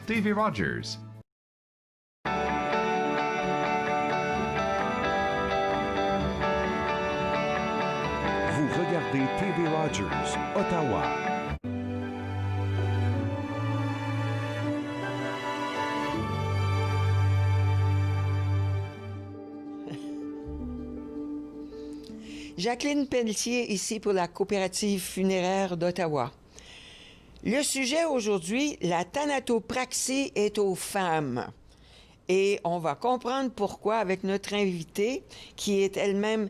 Davy Rogers. Vous regardez TV Rogers, Ottawa. Jacqueline Pelletier, ici pour la coopérative funéraire d'Ottawa. Le sujet aujourd'hui, la thanatopraxie est aux femmes. Et on va comprendre pourquoi avec notre invitée, qui est elle-même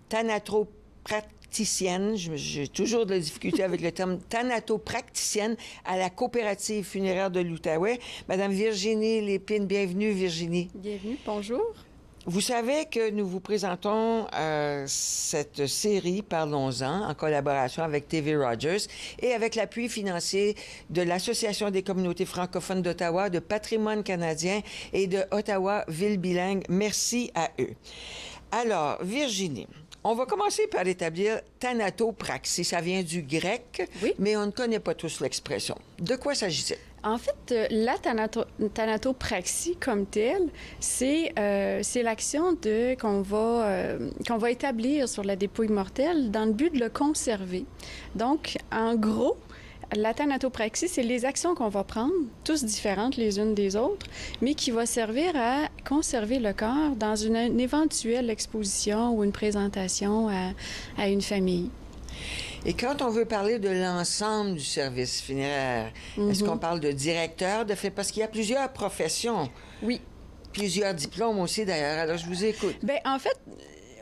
thanatopraticienne. J'ai toujours de la difficulté avec le terme thanatopraticienne à la coopérative funéraire de l'Outaouais. Madame Virginie Lépine, bienvenue Virginie. Bienvenue, bonjour. Vous savez que nous vous présentons cette série Parlons-en en collaboration avec TV Rogers et avec l'appui financier de l'Association des communautés francophones d'Ottawa, de Patrimoine canadien et de Ottawa Ville bilingue. Merci à eux. Alors, Virginie, on va commencer par établir thanatopraxie. Ça vient du grec, oui, mais on ne connaît pas tous l'expression. De quoi s'agit-il? En fait, la thanatopraxie comme telle, c'est l'action qu'on va établir sur la dépouille mortelle dans le but de le conserver. Donc, en gros, la thanatopraxie, c'est les actions qu'on va prendre, tous différentes les unes des autres, mais qui va servir à conserver le corps dans une éventuelle exposition ou une présentation à une famille. Et quand on veut parler de l'ensemble du service funéraire, est-ce qu'on parle de directeur de fait? Parce qu'il y a plusieurs professions. Oui. Plusieurs diplômes aussi, d'ailleurs. Alors, je vous écoute. Bien, en fait,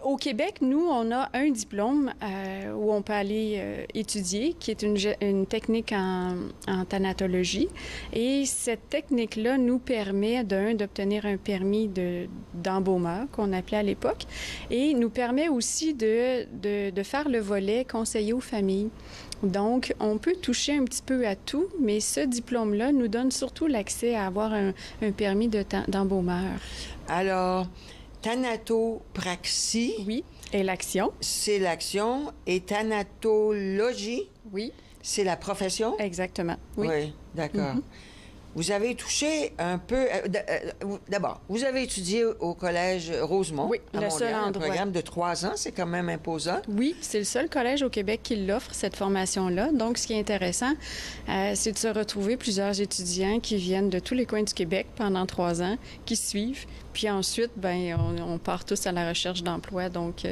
au Québec, nous, on a un diplôme où on peut aller étudier, qui est une technique en thanatologie. Et cette technique-là nous permet, d'obtenir un permis d'embaumeur, qu'on appelait à l'époque, et nous permet aussi de faire le volet conseiller aux familles. Donc, on peut toucher un petit peu à tout, mais ce diplôme-là nous donne surtout l'accès à avoir un permis d'embaumeur. Alors, thanatopraxie. Oui, et l'action. C'est l'action. Et thanatologie. Oui. C'est la profession. Exactement. Oui, Oui, d'accord. Vous avez touché un peu... D'abord, vous avez étudié au Collège Rosemont, oui, à le Montréal, seul un endroit. programme de 3 ans, c'est quand même imposant. Oui, c'est le seul collège au Québec qui l'offre, cette formation-là. Donc, ce qui est intéressant, c'est de se retrouver plusieurs étudiants qui viennent de tous les coins du Québec pendant 3 ans, qui suivent. Puis ensuite, bien, on part tous à la recherche d'emploi. Donc,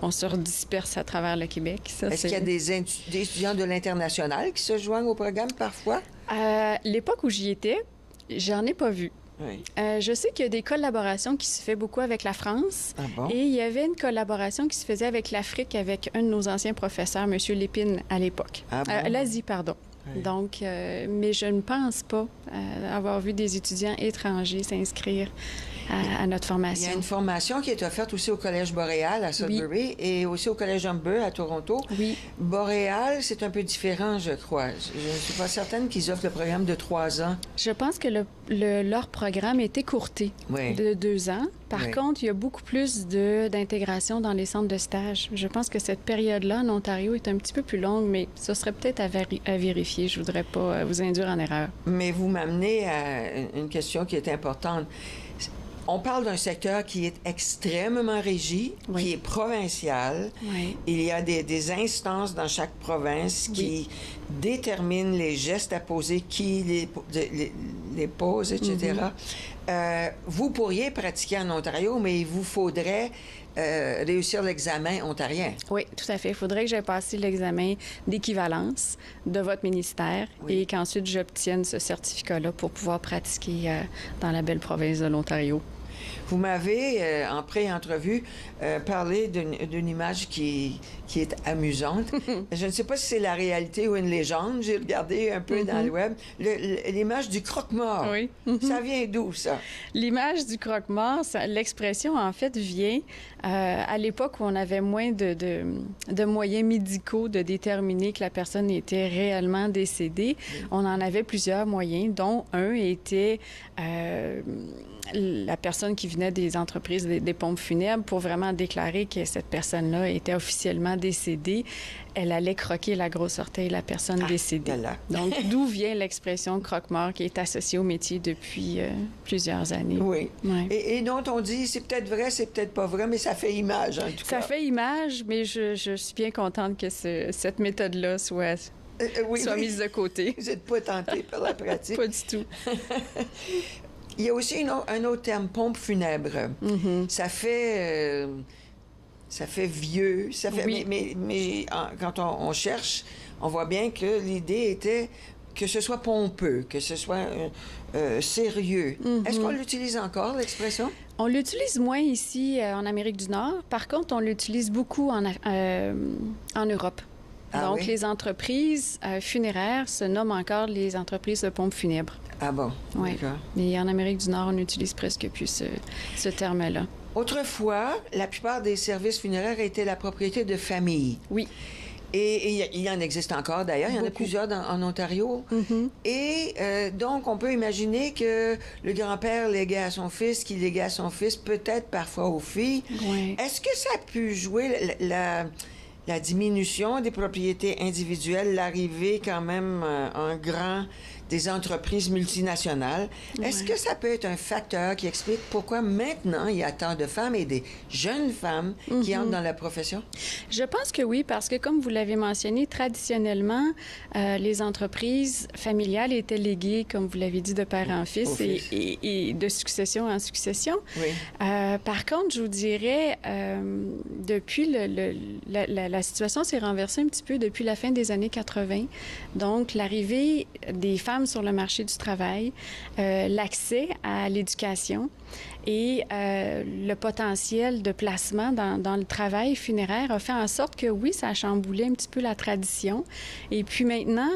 on se redisperse à travers le Québec. Est-ce qu'il y a des étudiants de l'international qui se joignent au programme parfois? L'époque où j'y étais, j'en ai pas vu. Oui. Je sais qu'il y a des collaborations qui se font beaucoup avec la France. Ah bon? Et il y avait une collaboration qui se faisait avec l'Afrique, avec un de nos anciens professeurs, M. Lépine, à l'époque. Ah bon? L'Asie, pardon. Oui. Donc, mais je ne pense pas avoir vu des étudiants étrangers s'inscrire à notre formation. Il y a une formation qui est offerte aussi au Collège Boréal à Sudbury et aussi au Collège Humber à Toronto. Oui. Boréal, c'est un peu différent, je crois. Je ne suis pas certaine qu'ils offrent le programme de 3 ans. Je pense que leur programme est écourté Oui. de 2 ans. Par Oui. contre, il y a beaucoup plus d'intégration dans les centres de stage. Je pense que cette période-là en Ontario est un petit peu plus longue, mais ce serait peut-être à vérifier. Je ne voudrais pas vous induire en erreur. Mais vous m'amenez à une question qui est importante. On parle d'un secteur qui est extrêmement régi, Oui. qui est provincial. Oui. Il y a des instances dans chaque province qui déterminent les gestes à poser, qui les pose, etc. Vous pourriez pratiquer en Ontario, mais il vous faudrait réussir l'examen ontarien. Oui, tout à fait. Il faudrait que j'aie passé l'examen d'équivalence de votre ministère et qu'ensuite j'obtienne ce certificat-là pour pouvoir pratiquer dans la belle province de l'Ontario. Vous m'avez, en pré-entrevue, parlé d'une image qui est amusante. Je ne sais pas si c'est la réalité ou une légende. J'ai regardé un peu dans le web. L'image du croque-mort. Oui. Ça vient d'où, ça? L'image du croque-mort, l'expression, en fait, vient à l'époque où on avait moins de moyens médicaux de déterminer que la personne était réellement décédée. On en avait plusieurs moyens, dont un était la personne personne qui venait des entreprises des pompes funèbres pour vraiment déclarer que cette personne-là était officiellement décédée. Elle allait croquer la grosse orteille de la personne décédée. Là. Donc, d'où vient l'expression croque-mort qui est associée au métier depuis plusieurs années. Oui. Ouais. Et dont on dit, c'est peut-être vrai, c'est peut-être pas vrai, mais ça fait image, en tout cas. Ça fait image, mais je suis bien contente que cette méthode-là soit mise de côté. Vous n'êtes pas tenté par la pratique. Pas du tout. Il y a aussi un autre terme, pompe funèbre. Mm-hmm. Ça fait vieux. Ça fait, Oui. mais quand on cherche, on voit bien que l'idée était que ce soit pompeux, que ce soit sérieux. Mm-hmm. Est-ce qu'on l'utilise encore, l'expression? On l'utilise moins ici en Amérique du Nord. Par contre, on l'utilise beaucoup en Europe. Ah Donc, oui? les entreprises funéraires se nomment encore les entreprises de pompes funèbres. Ah bon? Oui. D'accord. Mais en Amérique du Nord, on n'utilise presque plus ce terme-là. Autrefois, la plupart des services funéraires étaient la propriété de familles. Oui. Et il y en existe encore, d'ailleurs. Il y en a Beaucoup. plusieurs en Ontario. Mm-hmm. Et donc, on peut imaginer que le grand-père léguait à son fils, qui léguait à son fils, peut-être parfois aux filles. Oui. Est-ce que ça a pu jouer la diminution des propriétés individuelles, l'arrivée quand même en grand des entreprises multinationales? Est-ce que ça peut être un facteur qui explique pourquoi maintenant il y a tant de femmes et des jeunes femmes qui entrent dans la profession? Je pense que oui, parce que comme vous l'avez mentionné, traditionnellement, les entreprises familiales étaient léguées, comme vous l'avez dit, de père en fils, et de succession en succession. Oui. Par contre, je vous dirais, depuis la situation s'est renversée un petit peu depuis la fin des années 80. Donc, l'arrivée des femmes sur le marché du travail, l'accès à l'éducation et le potentiel de placement dans le travail funéraire a fait en sorte que, oui, ça a chamboulé un petit peu la tradition. Et puis maintenant,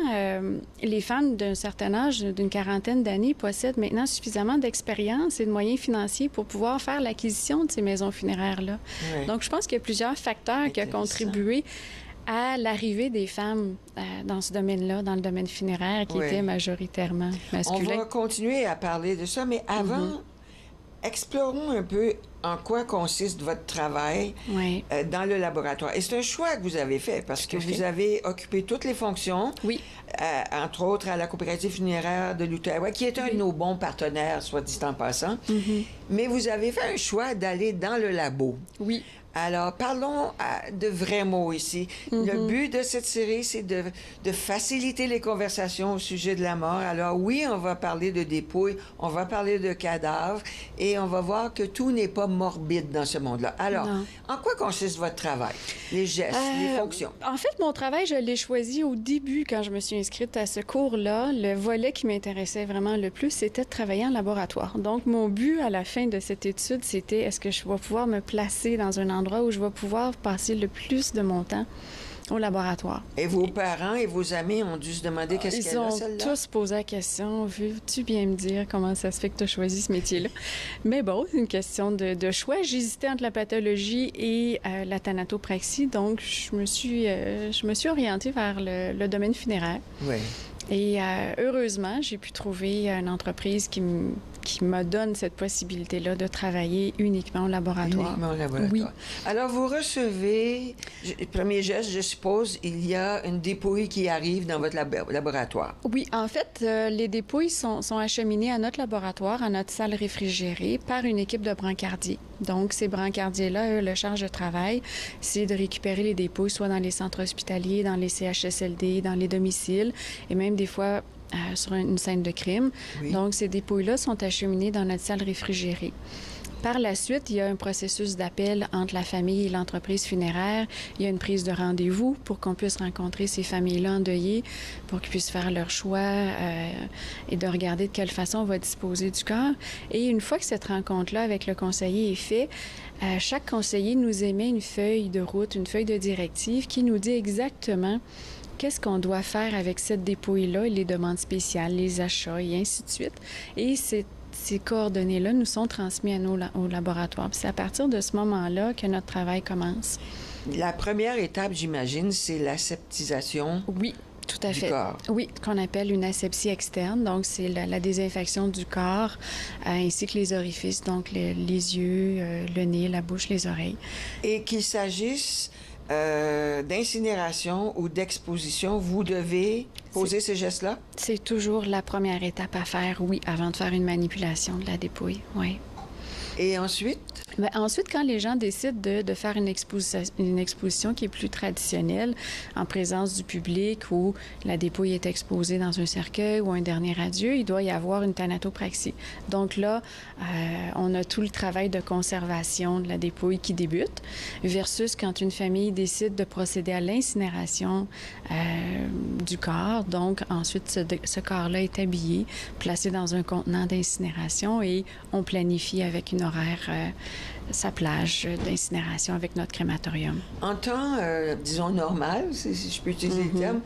les femmes d'un certain âge, d'une quarantaine d'années, possèdent maintenant suffisamment d'expérience et de moyens financiers pour pouvoir faire l'acquisition de ces maisons funéraires-là. Oui. Donc, je pense qu'il y a plusieurs facteurs qui ont contribué à l'arrivée des femmes dans ce domaine-là, dans le domaine funéraire, qui était majoritairement masculin. On va continuer à parler de ça, mais avant, explorons un peu en quoi consiste votre travail dans le laboratoire. Et c'est un choix que vous avez fait, parce que vous avez occupé toutes les fonctions, entre autres à la coopérative funéraire de l'Outaouais, qui est un de nos bons partenaires, soit dit en passant. Mais vous avez fait un choix d'aller dans le labo. Oui. Alors, parlons de vrais mots ici. Le but de cette série, c'est de faciliter les conversations au sujet de la mort. Alors oui, on va parler de dépouilles, on va parler de cadavres, et on va voir que tout n'est pas morbide dans ce monde-là. Alors, en quoi consiste votre travail? Les gestes, les fonctions? En fait, mon travail, je l'ai choisi au début quand je me suis inscrite à ce cours-là. Le volet qui m'intéressait vraiment le plus, c'était de travailler en laboratoire. Donc, mon but à la fin de cette étude, c'était est-ce que je vais pouvoir me placer dans un endroit où je vais pouvoir passer le plus de mon temps au laboratoire. Et vos parents et vos amis ont dû se demander qu'est-ce qu'elle a, celle-là? Ils ont tous posé la question, veux-tu bien me dire comment ça se fait que tu as choisi ce métier-là? Mais bon, c'est une question de choix. J'hésitais entre la pathologie et la thanatopraxie, donc je me suis orientée vers le domaine funéraire. Oui. Et heureusement, j'ai pu trouver une entreprise qui me donne cette possibilité-là de travailler uniquement au laboratoire. Uniquement au laboratoire. Oui. Alors, vous recevez, premier geste, je suppose, il y a une dépouille qui arrive dans votre laboratoire. Oui, en fait, les dépouilles sont acheminées à notre laboratoire, à notre salle réfrigérée, par une équipe de brancardiers. Donc, ces brancardiers-là, eux, leur charge de travail, c'est de récupérer les dépouilles, soit dans les centres hospitaliers, dans les CHSLD, dans les domiciles, et même des fois sur une scène de crime. Oui. Donc, ces dépouilles-là sont acheminées dans notre salle réfrigérée. Par la suite, il y a un processus d'appel entre la famille et l'entreprise funéraire. Il y a une prise de rendez-vous pour qu'on puisse rencontrer ces familles-là endeuillées, pour qu'ils puissent faire leur choix et de regarder de quelle façon on va disposer du corps. Et une fois que cette rencontre-là avec le conseiller est faite, chaque conseiller nous émet une feuille de route, une feuille de directive qui nous dit exactement qu'est-ce qu'on doit faire avec cette dépouille-là, les demandes spéciales, les achats et ainsi de suite. Et ces coordonnées-là nous sont transmises au laboratoire. Puis c'est à partir de ce moment-là que notre travail commence. La première étape, j'imagine, c'est l'aseptisation. Oui, tout à du fait. corps. Oui, qu'on appelle une asepsie externe. Donc, c'est la désinfection du corps ainsi que les orifices, donc les yeux, le nez, la bouche, les oreilles. Et qu'il s'agisse d'incinération ou d'exposition, vous devez poser ces gestes-là? C'est toujours la première étape à faire, oui, avant de faire une manipulation de la dépouille, oui. Et ensuite? Bien, ensuite, quand les gens décident de faire une exposition qui est plus traditionnelle, en présence du public, où la dépouille est exposée dans un cercueil ou un dernier adieu, il doit y avoir une thanatopraxie. Donc là, on a tout le travail de conservation de la dépouille qui débute, versus quand une famille décide de procéder à l'incinération du corps. Donc, ensuite, ce corps-là est habillé, placé dans un contenant d'incinération et on planifie avec une horaire sa plage d'incinération avec notre crématorium. En temps, disons, normal, si je peux utiliser le terme,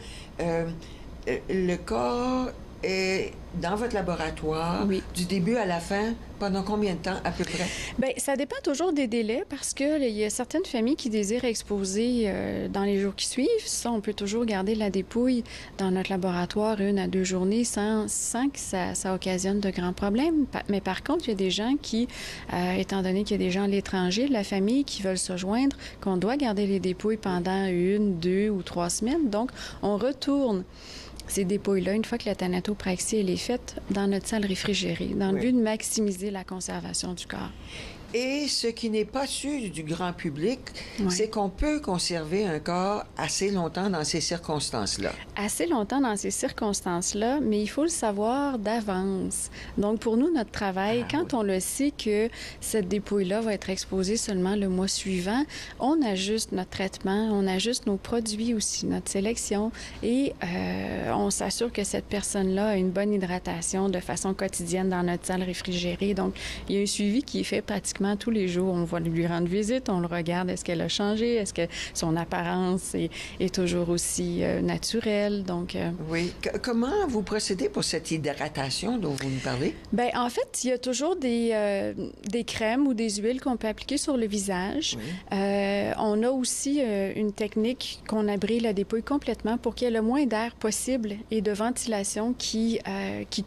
le corps est dans votre laboratoire, oui, du début à la fin, pendant combien de temps à peu près? Bien, ça dépend toujours des délais parce qu'il y a certaines familles qui désirent exposer dans les jours qui suivent. Ça, on peut toujours garder la dépouille dans notre laboratoire 1 à 2 journées sans que ça occasionne de grands problèmes. Mais par contre, il y a des gens qui, étant donné qu'il y a des gens à l'étranger de la famille qui veulent se joindre, qu'on doit garder les dépouilles pendant 1, 2 ou 3 semaines. Donc, on retourne ces dépouilles-là, une fois que la thanatopraxie elle est faite, dans notre salle réfrigérée, dans le but de maximiser la conservation du corps. Et ce qui n'est pas su du grand public, c'est qu'on peut conserver un corps assez longtemps dans ces circonstances-là. Assez longtemps dans ces circonstances-là, mais il faut le savoir d'avance. Donc, pour nous, notre travail, quand on le sait que cette dépouille-là va être exposée seulement le mois suivant, on ajuste notre traitement, on ajuste nos produits aussi, notre sélection, et on s'assure que cette personne-là a une bonne hydratation de façon quotidienne dans notre salle réfrigérée. Donc, il y a un suivi qui est fait pratiquement tous les jours. On va lui rendre visite, on le regarde, est-ce qu'elle a changé, est-ce que son apparence est toujours aussi naturelle. Donc, oui. Comment vous procédez pour cette hydratation dont vous nous parlez? Bien, en fait, il y a toujours des crèmes ou des huiles qu'on peut appliquer sur le visage. Oui. On a aussi une technique qu'on abrite la dépouille complètement pour qu'il y ait le moins d'air possible et de ventilation qui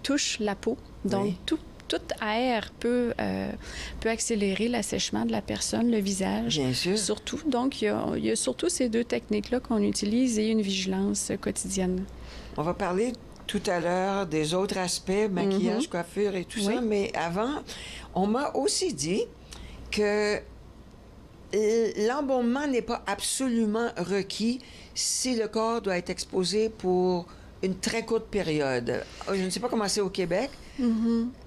touche la peau. Donc, tout air peut accélérer l'assèchement de la personne, le visage. Bien sûr. Surtout. Donc, il y a surtout ces 2 techniques-là qu'on utilise et une vigilance quotidienne. On va parler tout à l'heure des autres aspects, maquillage, coiffure et tout ça, mais avant, on m'a aussi dit que l'embaumement n'est pas absolument requis si le corps doit être exposé pour une très courte période. Je ne sais pas comment c'est au Québec.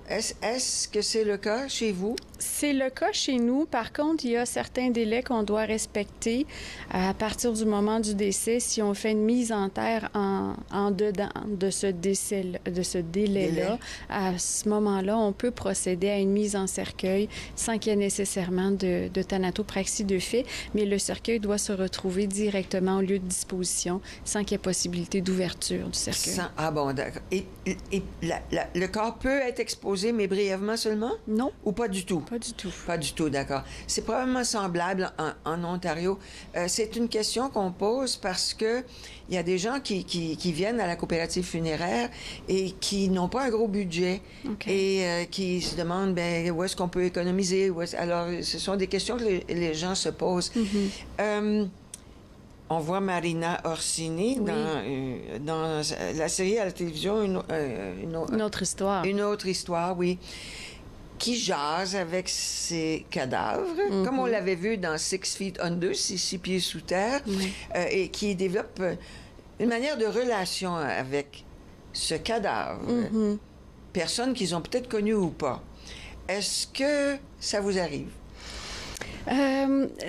Est-ce que c'est le cas chez vous? C'est le cas chez nous. Par contre, il y a certains délais qu'on doit respecter à partir du moment du décès. Si on fait une mise en terre en dedans de ce délai-là, à ce moment-là, on peut procéder à une mise en cercueil sans qu'il y ait nécessairement de thanatopraxie de fait, mais le cercueil doit se retrouver directement au lieu de disposition sans qu'il y ait possibilité d'ouverture du cercueil. Ah bon, d'accord. Et le corps peut être exposé, mais brièvement seulement? Non. Ou pas du tout? Pas du tout. Pas du tout, d'accord. C'est probablement semblable en Ontario. C'est une question qu'on pose parce que il y a des gens qui viennent à la coopérative funéraire et qui n'ont pas un gros budget et qui se demandent où est-ce qu'on peut économiser. Alors, ce sont des questions que les gens se posent. On voit Marina Orsini dans la série à la télévision Une autre histoire. Une autre histoire, oui. Qui jase avec ses cadavres, comme on l'avait vu dans 6 Feet Under, 6 pieds sous terre, et qui développe une manière de relation avec ce cadavre. Personne qu'ils ont peut-être connu ou pas. Est-ce que ça vous arrive?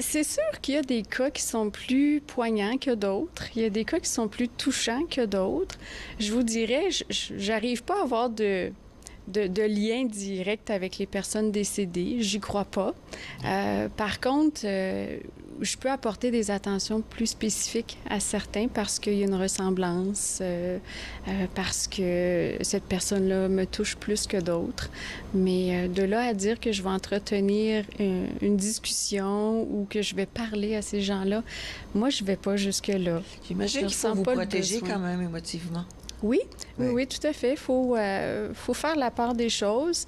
C'est sûr qu'il y a des cas qui sont plus poignants que d'autres. Il y a des cas qui sont plus touchants que d'autres. Je vous dirais, j'arrive pas à avoir de de lien direct avec les personnes décédées. J'y crois pas. Par contre, je peux apporter des attentions plus spécifiques à certains parce qu'il y a une ressemblance, parce que cette personne-là me touche plus que d'autres. Mais de là à dire que je vais entretenir une discussion ou que je vais parler à ces gens-là, moi, je vais pas jusque-là. J'imagine qu'il faut vous protéger quand même émotivement. Oui, oui, tout à fait. Il faut faire la part des choses.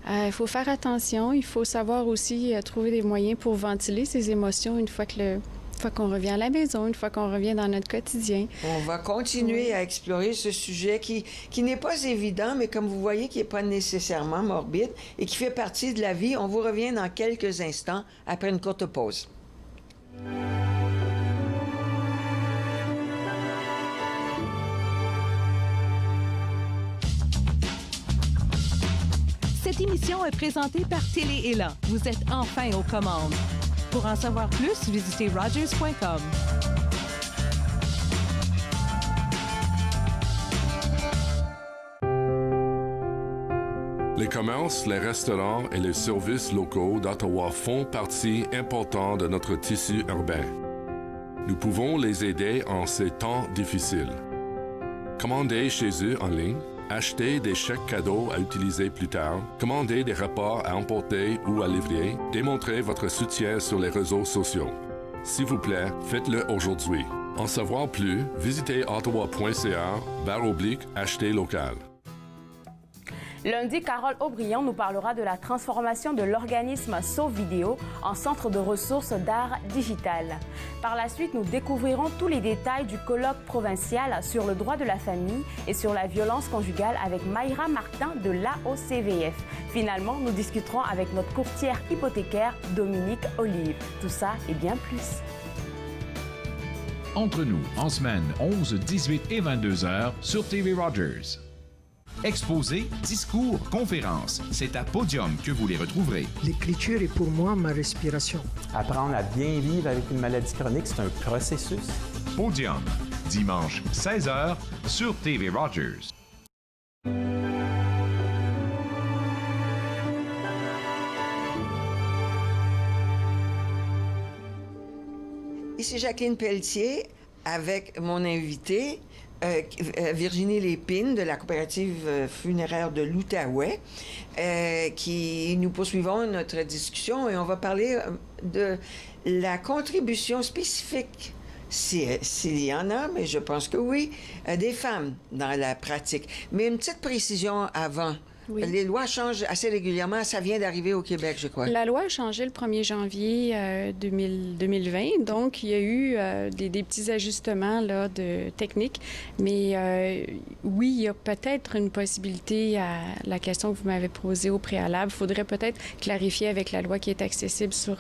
Il faut faire attention. Il faut savoir aussi trouver des moyens pour ventiler ses émotions une fois qu'on revient à la maison, une fois qu'on revient dans notre quotidien. On va continuer à explorer ce sujet qui n'est pas évident, mais comme vous voyez, qui n'est pas nécessairement morbide et qui fait partie de la vie. On vous revient dans quelques instants après une courte pause. Cette émission est présentée par Télé-Élan. Vous êtes enfin aux commandes. Pour en savoir plus, visitez rogers.com. Les commerces, les restaurants et les services locaux d'Ottawa font partie importante de notre tissu urbain. Nous pouvons les aider en ces temps difficiles. Commandez chez eux en ligne, acheter des chèques cadeaux à utiliser plus tard, commander des repas à emporter ou à livrer, démontrer votre soutien sur les réseaux sociaux. S'il vous plaît, faites-le aujourd'hui. En savoir plus, visitez ottawa.ca/acheter local. Lundi, Carole Aubryon nous parlera de la transformation de l'organisme Sauve Vidéo en centre de ressources d'art digital. Par la suite, nous découvrirons tous les détails du colloque provincial sur le droit de la famille et sur la violence conjugale avec Mayra Martin de l'AOCVF. Finalement, nous discuterons avec notre courtière hypothécaire Dominique Olive. Tout ça et bien plus. Entre nous, en semaine, 11, 18 et 22 heures sur TV Rogers. Exposés, discours, conférences, c'est à Podium que vous les retrouverez. L'écriture est pour moi ma respiration. Apprendre à bien vivre avec une maladie chronique, c'est un processus. Podium, dimanche 16h sur TV Rogers. Ici Jacqueline Pelletier avec mon invité, Virginie Lépine de la coopérative funéraire de l'Outaouais, qui nous poursuivons notre discussion et on va parler de la contribution spécifique, s'il y en a, mais je pense que oui, des femmes dans la pratique. Mais une petite précision avant. Oui. Les lois changent assez régulièrement. Ça vient d'arriver au Québec, je crois. La loi a changé le 1er janvier 2020. Donc, il y a eu des petits ajustements là, de techniques. Mais oui, il y a peut-être une possibilité à la question que vous m'avez posée au préalable. Il faudrait peut-être clarifier avec la loi qui est accessible sur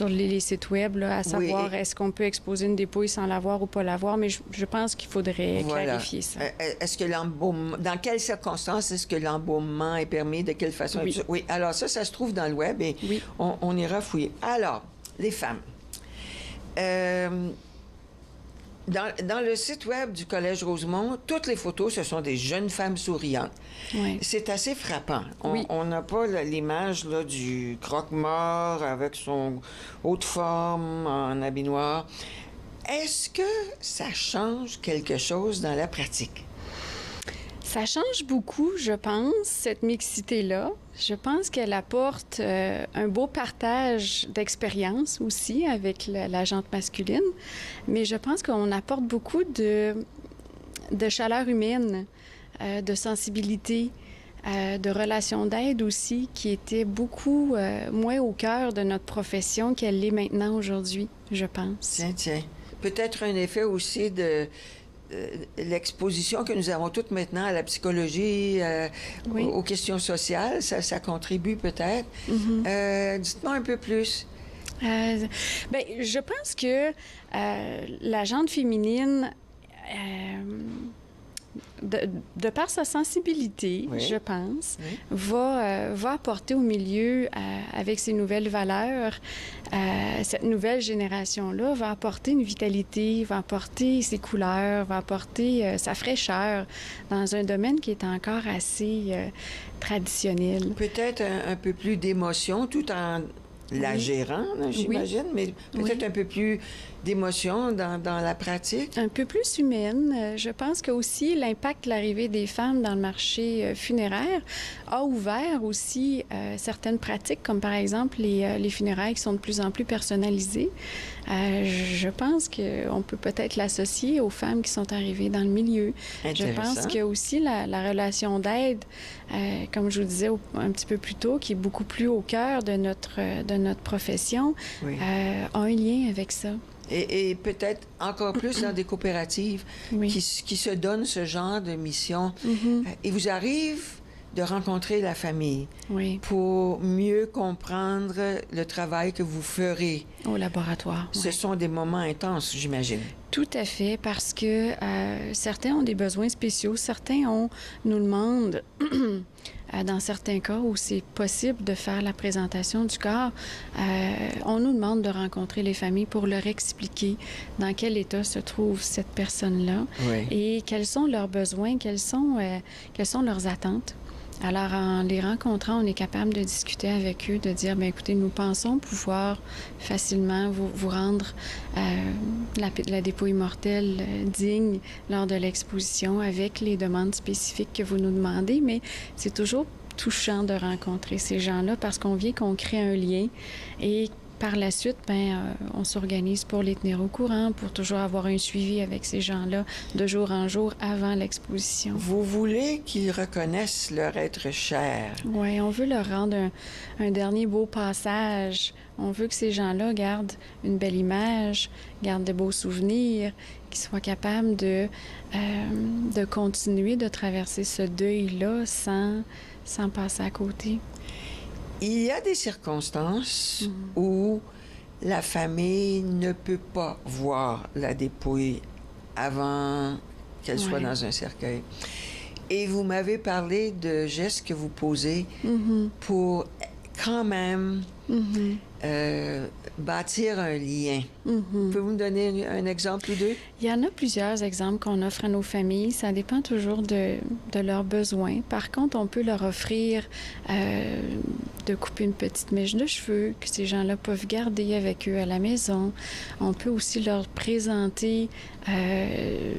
les sites Web, là, à savoir est-ce qu'on peut exposer une dépouille sans l'avoir ou pas l'avoir. Mais je pense qu'il faudrait clarifier ça. Est-ce que l'embaumement... Dans quelles circonstances est-ce que l'embaumement est permis, de quelle façon? Oui. Oui, alors ça se trouve dans le web et oui. on ira fouiller. Alors, les femmes. Dans le site web du Collège Rosemont, toutes les photos, ce sont des jeunes femmes souriantes. Oui. C'est assez frappant. On n'a pas l'image là, du croque-mort avec son haute forme en habit noir. Est-ce que ça change quelque chose dans la pratique? Ça change beaucoup, je pense, cette mixité-là. Je pense qu'elle apporte un beau partage d'expérience aussi avec la gente masculine, mais je pense qu'on apporte beaucoup de chaleur humaine, de sensibilité, de relations d'aide aussi, qui était beaucoup moins au cœur de notre profession qu'elle l'est maintenant aujourd'hui, je pense. Tiens. Peut-être un effet aussi de... l'exposition que nous avons toutes maintenant à la psychologie, aux questions sociales, ça contribue peut-être. Mm-hmm. Dites-moi un peu plus. Je pense que la gente féminine de par sa sensibilité, Oui. je pense, Oui. va apporter au milieu, avec ses nouvelles valeurs, cette nouvelle génération-là va apporter une vitalité, va apporter ses couleurs, va apporter sa fraîcheur dans un domaine qui est encore assez traditionnel. Peut-être un peu plus d'émotion tout en la Oui. gérant, là, j'imagine, mais peut-être Oui. un peu plus d'émotion dans la pratique. Un peu plus humaine. Je pense que aussi l'impact de l'arrivée des femmes dans le marché funéraire a ouvert aussi certaines pratiques, comme par exemple les funérailles qui sont de plus en plus personnalisées. Je pense qu'on peut peut-être l'associer aux femmes qui sont arrivées dans le milieu. Je Intéressant. pense que aussi la relation d'aide, comme je vous disais un petit peu plus tôt, qui est beaucoup plus au cœur de notre profession, Oui. a un lien avec ça. Et peut-être encore plus dans des coopératives Oui. qui se donnent ce genre de mission. Mhm. Il vous arrive de rencontrer la famille Oui, pour mieux comprendre le travail que vous ferez. au laboratoire. Ce Oui. sont des moments intenses, j'imagine. Tout à fait, parce que certains ont des besoins spéciaux, certains nous demandent, dans certains cas où c'est possible de faire la présentation du corps, on nous demande de rencontrer les familles pour leur expliquer dans quel état se trouve cette personne-là Oui. et quels sont leurs besoins, quelles sont leurs attentes. Alors, en les rencontrant, on est capable de discuter avec eux, de dire, bien, écoutez, nous pensons pouvoir facilement vous rendre la dépouille mortelle digne lors de l'exposition avec les demandes spécifiques que vous nous demandez, mais c'est toujours touchant de rencontrer ces gens-là parce qu'on vient qu'on crée un lien et par la suite, on s'organise pour les tenir au courant, pour toujours avoir un suivi avec ces gens-là de jour en jour avant l'exposition. Vous voulez qu'ils reconnaissent leur être cher. Oui, on veut leur rendre un dernier beau passage. On veut que ces gens-là gardent une belle image, gardent de beaux souvenirs, qu'ils soient capables de continuer de traverser ce deuil-là sans passer à côté. Il y a des circonstances où la famille ne peut pas voir la dépouille avant qu'elle soit Ouais. dans un cercueil. Et vous m'avez parlé de gestes que vous posez pour quand même bâtir un lien. Pouvez-vous me donner un exemple ou deux? Il y en a plusieurs exemples qu'on offre à nos familles. Ça dépend toujours de leurs besoins. Par contre, on peut leur offrir de couper une petite mèche de cheveux que ces gens-là peuvent garder avec eux à la maison. On peut aussi leur présenter,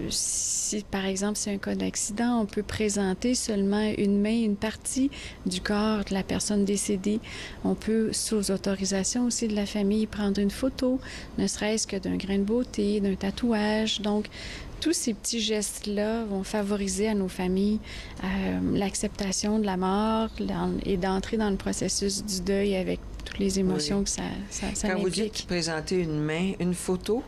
si par exemple c'est un cas d'accident, on peut présenter seulement une main, une partie du corps de la personne décédée. On peut, sous autorisation aussi de la famille, prendre une photo, ne serait-ce que d'un grain de beauté, d'un tatouage. Donc, tous ces petits gestes-là vont favoriser à nos familles l'acceptation de la mort et d'entrer dans le processus du deuil avec toutes les émotions Oui. que ça Quand vous implique. dites présenter une main, une photo,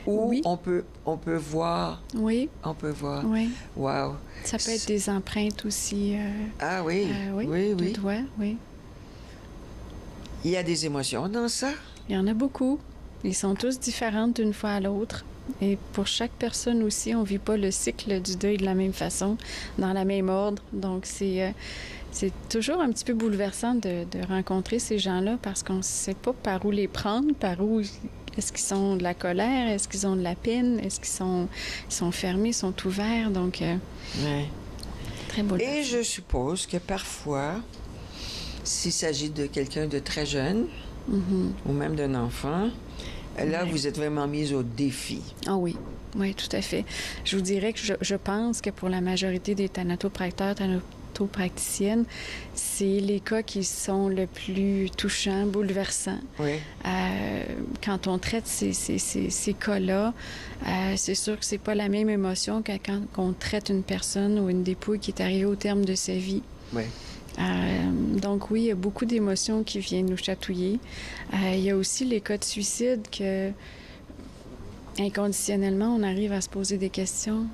où Oui. on peut voir. Oui, On peut voir. oui. Wow. Ça peut être des empreintes aussi. Ah oui, Oui, oui, de oui. doigts, oui. Il y a des émotions dans ça. Il y en a beaucoup. Ils sont tous différents d'une fois à l'autre. Et pour chaque personne aussi, on ne vit pas le cycle du deuil de la même façon, dans la même ordre. Donc, c'est toujours un petit peu bouleversant de rencontrer ces gens-là parce qu'on ne sait pas par où les prendre, par où... Est-ce qu'ils sont de la colère? Est-ce qu'ils ont de la peine? Est-ce qu'ils sont fermés, sont ouverts? Donc, Ouais. très beau. Et je suppose que parfois, s'il s'agit de quelqu'un de très jeune, ou même d'un enfant, là, Ouais. vous êtes vraiment mise au défi. Ah oui, oui, tout à fait. Je vous dirais que je pense que pour la majorité des thanatopracteurs, thanatopraticiennes, c'est les cas qui sont le plus touchants, bouleversants. Oui. Quand on traite ces cas-là, c'est sûr que c'est pas la même émotion que quand on traite une personne ou une dépouille qui est arrivée au terme de sa vie. Oui. Donc oui, il y a beaucoup d'émotions qui viennent nous chatouiller. Il y a aussi les cas de suicide que, inconditionnellement, on arrive à se poser des questions,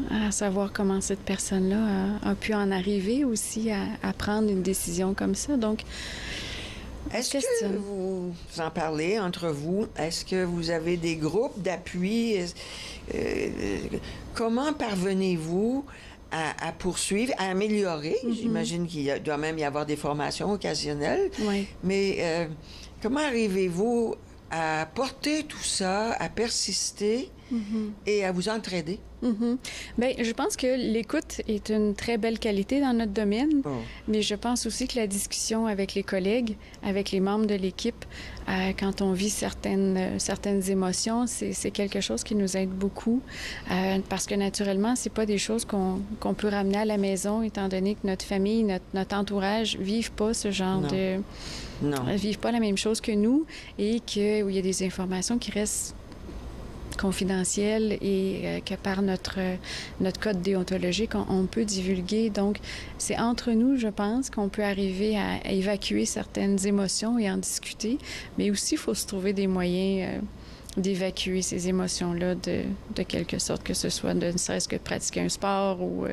à savoir comment cette personne-là a pu en arriver aussi à prendre une décision comme ça. Donc, Est-ce que vous en parlez entre vous? Est-ce que vous avez des groupes d'appui? Comment parvenez-vous à poursuivre, à améliorer? J'imagine qu'il doit même y avoir des formations occasionnelles. Oui. Mais comment arrivez-vous à porter tout ça, à persister et à vous entraider? Bien, je pense que l'écoute est une très belle qualité dans notre domaine, Oh. mais je pense aussi que la discussion avec les collègues, avec les membres de l'équipe, quand on vit certaines émotions, c'est quelque chose qui nous aide beaucoup, parce que naturellement, c'est pas des choses qu'on peut ramener à la maison, étant donné que notre famille, notre entourage vivent pas ce genre Non. vivent pas la même chose que nous, et qu'il y a des informations qui restent confidentielles et que par notre code déontologique, on peut divulguer. Donc, c'est entre nous, je pense, qu'on peut arriver à évacuer certaines émotions et en discuter, mais aussi, il faut se trouver des moyens d'évacuer ces émotions-là de quelque sorte, que ce soit ne serait-ce que pratiquer un sport ou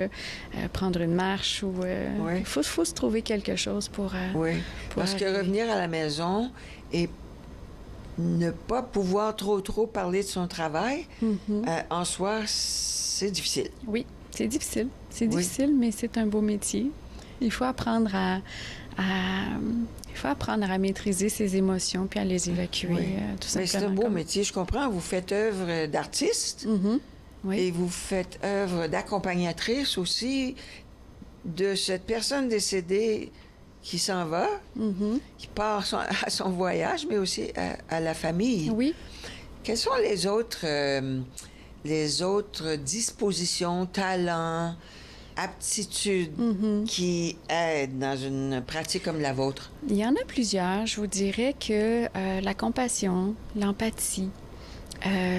prendre une marche. Ou Oui. faut se trouver quelque chose pour... Oui, pour parce que arriver. revenir à la maison et ne pas pouvoir trop parler de son travail, en soi, c'est difficile. Oui, c'est difficile. C'est Oui. difficile, mais c'est un beau métier. Il faut apprendre il faut apprendre à maîtriser ses émotions puis à les évacuer, Oui. tout Mais simplement. c'est un beau comme- métier, je comprends. Vous faites œuvre d'artiste Oui. et vous faites œuvre d'accompagnatrice aussi de cette personne décédée qui s'en va, qui part à son voyage, mais aussi à la famille. Oui. Quelles sont les autres dispositions, talents, aptitudes qui aident dans une pratique comme la vôtre? Il y en a plusieurs. Je vous dirais que la compassion, l'empathie,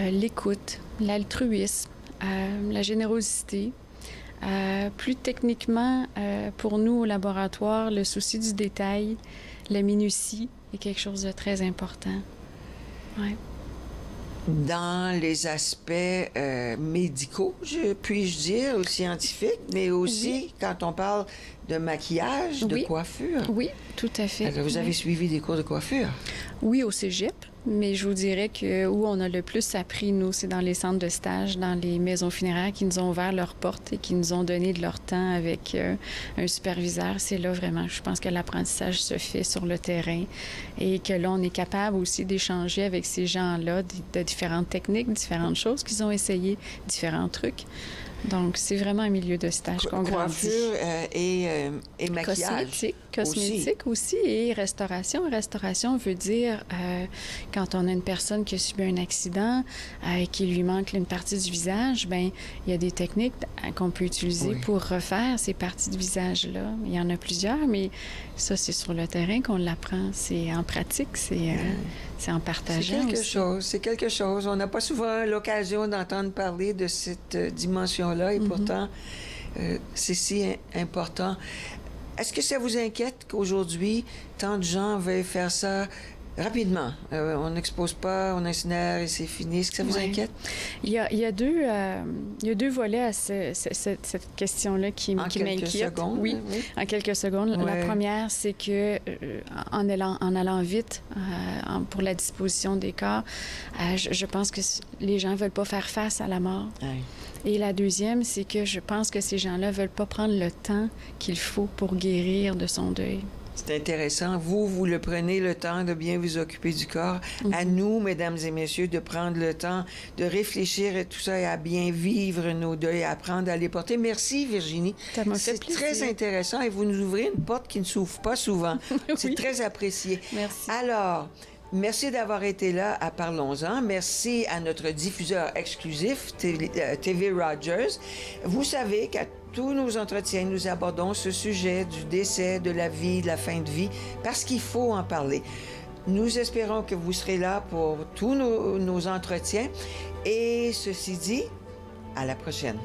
l'écoute, l'altruisme, la générosité. Plus techniquement, pour nous au laboratoire, le souci du détail, la minutie est quelque chose de très important. Ouais. Dans les aspects médicaux, puis-je dire, ou scientifiques, mais aussi quand on parle de maquillage, de Oui. coiffure. Oui, tout à fait. Alors, vous avez Oui. suivi des cours de coiffure? Oui, au cégep, mais je vous dirais que où on a le plus appris, nous, c'est dans les centres de stage, dans les maisons funéraires qui nous ont ouvert leurs portes et qui nous ont donné de leur temps avec un superviseur. C'est là vraiment, je pense que l'apprentissage se fait sur le terrain et que là, on est capable aussi d'échanger avec ces gens-là de différentes techniques, différentes choses qu'ils ont essayé, différents trucs. Donc, c'est vraiment un milieu de stage qu'on grandit. Coiffure et maquillage. Cosmétique aussi et restauration. Restauration veut dire quand on a une personne qui a subi un accident et qui lui manque une partie du visage, ben il y a des techniques qu'on peut utiliser pour refaire ces parties du visage-là. Il y en a plusieurs, mais ça, c'est sur le terrain qu'on l'apprend. C'est en pratique, c'est en partageant. C'est quelque chose. On n'a pas souvent l'occasion d'entendre parler de cette dimension-là et pourtant, c'est si important. Est-ce que ça vous inquiète qu'aujourd'hui, tant de gens veuillent faire ça rapidement? On n'expose pas, on incinère et c'est fini. Est-ce que ça vous inquiète? Il y a deux volets à cette question-là qui m'inquiète. Secondes, oui, en quelques secondes. Ouais. La première, c'est que en allant vite pour la disposition des corps, je pense que les gens ne veulent pas faire face à la mort. Ouais. Et la deuxième, c'est que je pense que ces gens-là ne veulent pas prendre le temps qu'il faut pour guérir de son deuil. C'est intéressant. Vous le prenez le temps de bien vous occuper du corps. À nous, mesdames et messieurs, de prendre le temps de réfléchir à tout ça et à bien vivre nos deuils, à apprendre à les porter. Merci, Virginie. Ça m'a fait C'est plaisir. très intéressant et vous nous ouvrez une porte qui ne s'ouvre pas souvent. C'est très apprécié. Merci. Alors, merci d'avoir été là à Parlons-en. Merci à notre diffuseur exclusif, TV Rogers. Vous savez qu'à tous nos entretiens, nous abordons ce sujet du décès, de la vie, de la fin de vie, parce qu'il faut en parler. Nous espérons que vous serez là pour tous nos entretiens. Et ceci dit, à la prochaine.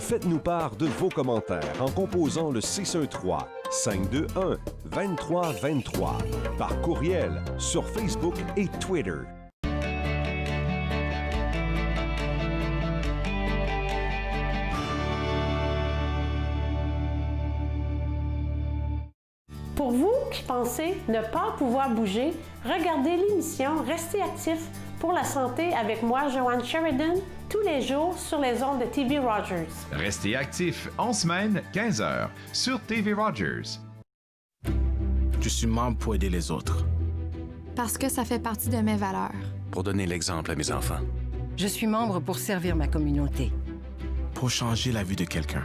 Faites-nous part de vos commentaires en composant le 613-521-2323 par courriel sur Facebook et Twitter. Pour vous qui pensez ne pas pouvoir bouger, regardez l'émission Restez actif pour la santé avec moi, Joanne Sheridan, tous les jours sur les ondes de TV Rogers. Restez actif en semaine, 15h, sur TV Rogers. Je suis membre pour aider les autres. Parce que ça fait partie de mes valeurs. Pour donner l'exemple à mes enfants. Je suis membre pour servir ma communauté. Pour changer la vie de quelqu'un.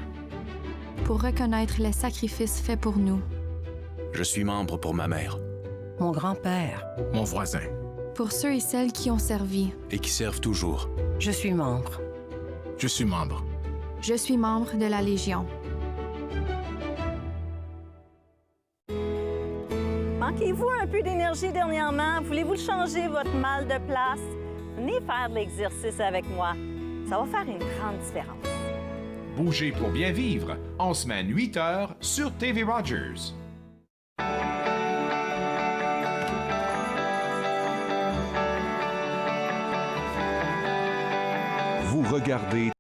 Pour reconnaître les sacrifices faits pour nous. Je suis membre pour ma mère. Mon grand-père. Mon voisin. Pour ceux et celles qui ont servi. Et qui servent toujours. Je suis membre. Je suis membre. Je suis membre de la Légion. Manquez-vous un peu d'énergie dernièrement? Voulez-vous changer votre mal de place? Venez faire de l'exercice avec moi. Ça va faire une grande différence. Bougez pour bien vivre, en semaine 8h, sur TV Rogers. Vous regardez